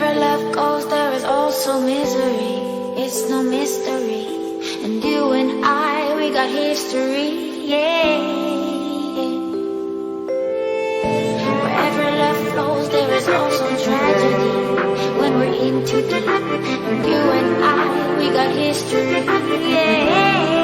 Wherever love goes, there is also misery. It's no mystery. And you and I, we got history, yeah. Wherever love flows, there is also tragedy. When we're in too deep, and you and I, we got history, yeah.